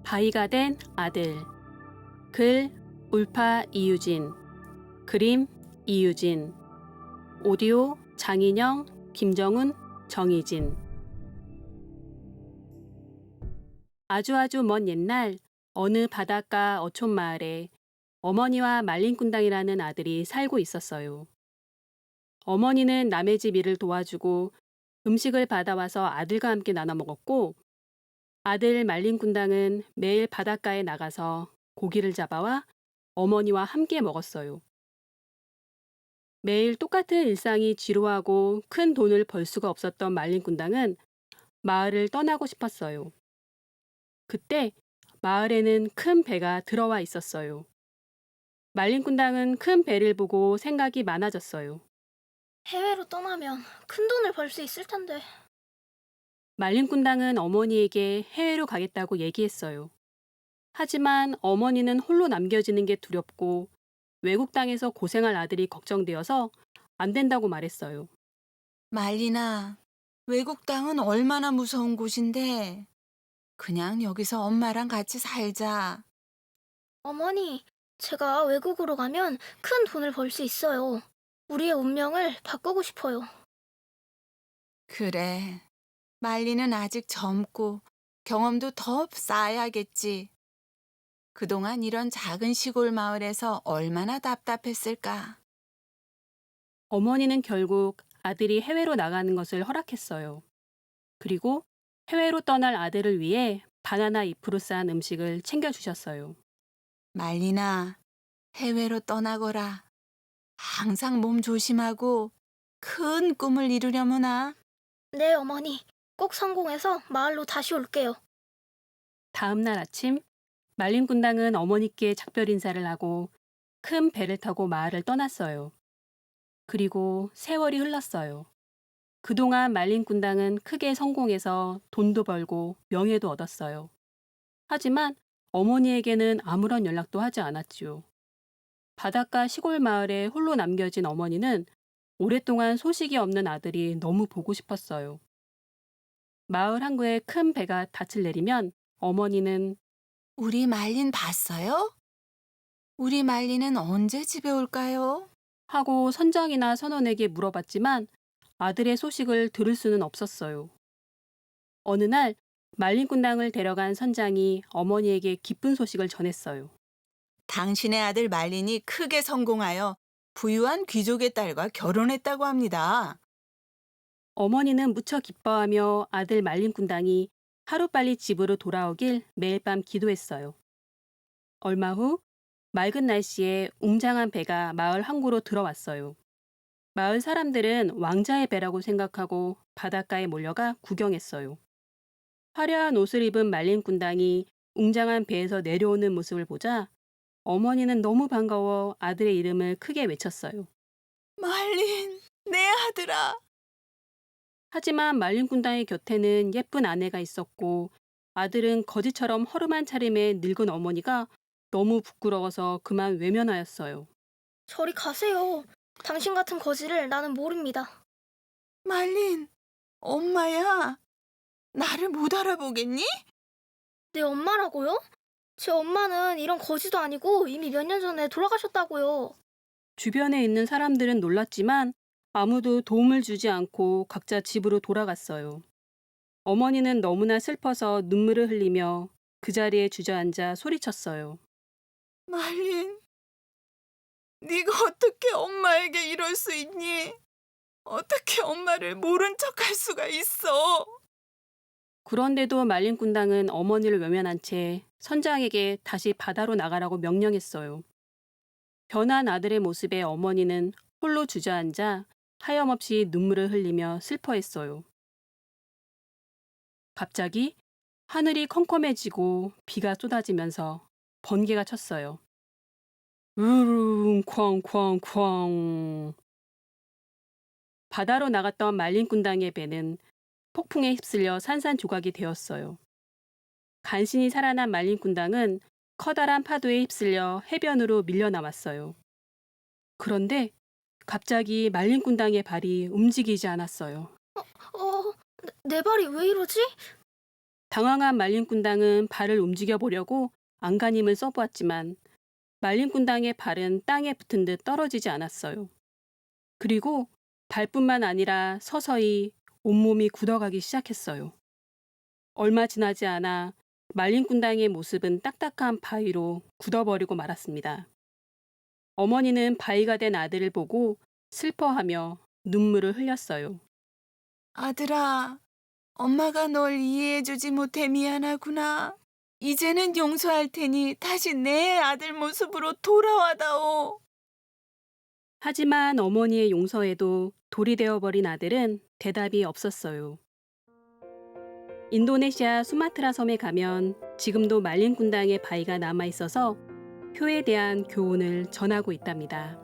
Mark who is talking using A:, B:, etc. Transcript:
A: 바위가 된 아들. 글 울파 이유진. 그림 이유진. 오디오 장인영, 김정훈, 정희진. 아주 먼 옛날 어느 바닷가 어촌 마을에 어머니와 말린꾼당이라는 아들이 살고 있었어요. 어머니는 남의 집 일을 도와주고 음식을 받아와서 아들과 함께 나눠 먹었고, 아들 말린꾼당은 매일 바닷가에 나가서 고기를 잡아와 어머니와 함께 먹었어요. 매일 똑같은 일상이 지루하고 큰 돈을 벌 수가 없었던 말린꾼당은 마을을 떠나고 싶었어요. 그때 마을에는 큰 배가 들어와 있었어요. 말린꾼당은 큰 배를 보고 생각이 많아졌어요.
B: 해외로 떠나면 큰 돈을 벌 수 있을 텐데.
A: 말린꾼당은 어머니에게 해외로 가겠다고 얘기했어요. 하지만 어머니는 홀로 남겨지는 게 두렵고 외국 땅에서 고생할 아들이 걱정되어서 안 된다고 말했어요.
C: 말리나, 외국 땅은 얼마나 무서운 곳인데. 그냥 여기서 엄마랑 같이 살자.
B: 어머니, 제가 외국으로 가면 큰 돈을 벌 수 있어요. 우리의 운명을 바꾸고 싶어요.
C: 그래. 말리는 아직 젊고 경험도 더 쌓아야겠지. 그동안 이런 작은 시골 마을에서 얼마나 답답했을까.
A: 어머니는 결국 아들이 해외로 나가는 것을 허락했어요. 그리고 해외로 떠날 아들을 위해 바나나 잎으로 싼 음식을 챙겨주셨어요.
C: 말리나, 해외로 떠나거라. 항상 몸 조심하고 큰 꿈을 이루려무나.
B: 네, 어머니. 꼭 성공해서 마을로 다시 올게요.
A: 다음 날 아침, 말린꾼당은 어머니께 작별 인사를 하고 큰 배를 타고 마을을 떠났어요. 그리고 세월이 흘렀어요. 그동안 말린꾼당은 크게 성공해서 돈도 벌고 명예도 얻었어요. 하지만 어머니에게는 아무런 연락도 하지 않았지요. 바닷가 시골 마을에 홀로 남겨진 어머니는 오랫동안 소식이 없는 아들이 너무 보고 싶었어요. 마을 항구에 큰 배가 닻을 내리면 어머니는
C: 우리 말린 봤어요? 우리 말리는 언제 집에 올까요?
A: 하고 선장이나 선원에게 물어봤지만 아들의 소식을 들을 수는 없었어요. 어느 날 말린꾼당을 데려간 선장이 어머니에게 기쁜 소식을 전했어요.
C: 당신의 아들 말린이 크게 성공하여 부유한 귀족의 딸과 결혼했다고 합니다.
A: 어머니는 무척 기뻐하며 아들 말린꾼당이 하루빨리 집으로 돌아오길 매일 밤 기도했어요. 얼마 후 맑은 날씨에 웅장한 배가 마을 항구로 들어왔어요. 마을 사람들은 왕자의 배라고 생각하고 바닷가에 몰려가 구경했어요. 화려한 옷을 입은 말린꾼당이 웅장한 배에서 내려오는 모습을 보자 어머니는 너무 반가워 아들의 이름을 크게 외쳤어요.
C: 말린, 내 아들아.
A: 하지만 말린꾼당의 곁에는 예쁜 아내가 있었고 아들은 거지처럼 허름한 차림의 늙은 어머니가 너무 부끄러워서 그만 외면하였어요.
B: 저리 가세요. 당신 같은 거지를 나는 모릅니다.
C: 말린, 엄마야. 나를 못 알아보겠니?
B: 내 엄마라고요? 제 엄마는 이런 거지도 아니고 이미 몇 년 전에 돌아가셨다고요.
A: 주변에 있는 사람들은 놀랐지만 아무도 도움을 주지 않고 각자 집으로 돌아갔어요. 어머니는 너무나 슬퍼서 눈물을 흘리며 그 자리에 주저앉아 소리쳤어요.
C: 말린, 네가 어떻게 엄마에게 이럴 수 있니? 어떻게 엄마를 모른 척할 수가 있어?
A: 그런데도 말린꾼당은 어머니를 외면한 채 선장에게 다시 바다로 나가라고 명령했어요. 변한 아들의 모습에 어머니는 홀로 주저앉아 하염없이 눈물을 흘리며 슬퍼했어요. 갑자기 하늘이 컴컴해지고 비가 쏟아지면서 번개가 쳤어요. 우릉 쾅쾅쾅. 바다로 나갔던 말린꾼당의 배는 폭풍에 휩쓸려 산산조각이 되었어요. 간신히 살아난 말린꾼당은 커다란 파도에 휩쓸려 해변으로 밀려나왔어요. 그런데 갑자기 말린꾼당의 발이 움직이지 않았어요.
B: 내 발이 왜 이러지?
A: 당황한 말린꾼당은 발을 움직여 보려고 안간힘을 써보았지만 말린꾼당의 발은 땅에 붙은 듯 떨어지지 않았어요. 그리고 발뿐만 아니라 서서히 온몸이 굳어가기 시작했어요. 얼마 지나지 않아 말린꾼당의 모습은 딱딱한 바위로 굳어버리고 말았습니다. 어머니는 바위가 된 아들을 보고 슬퍼하며 눈물을 흘렸어요.
C: 아들아, 엄마가 널 이해해주지 못해 미안하구나. 이제는 용서할 테니 다시 내 아들 모습으로 돌아와다오.
A: 하지만 어머니의 용서에도 돌이 되어버린 아들은 대답이 없었어요. 인도네시아 수마트라 섬에 가면 지금도 말린꾼당의 바위가 남아있어서 효에 대한 교훈을 전하고 있답니다.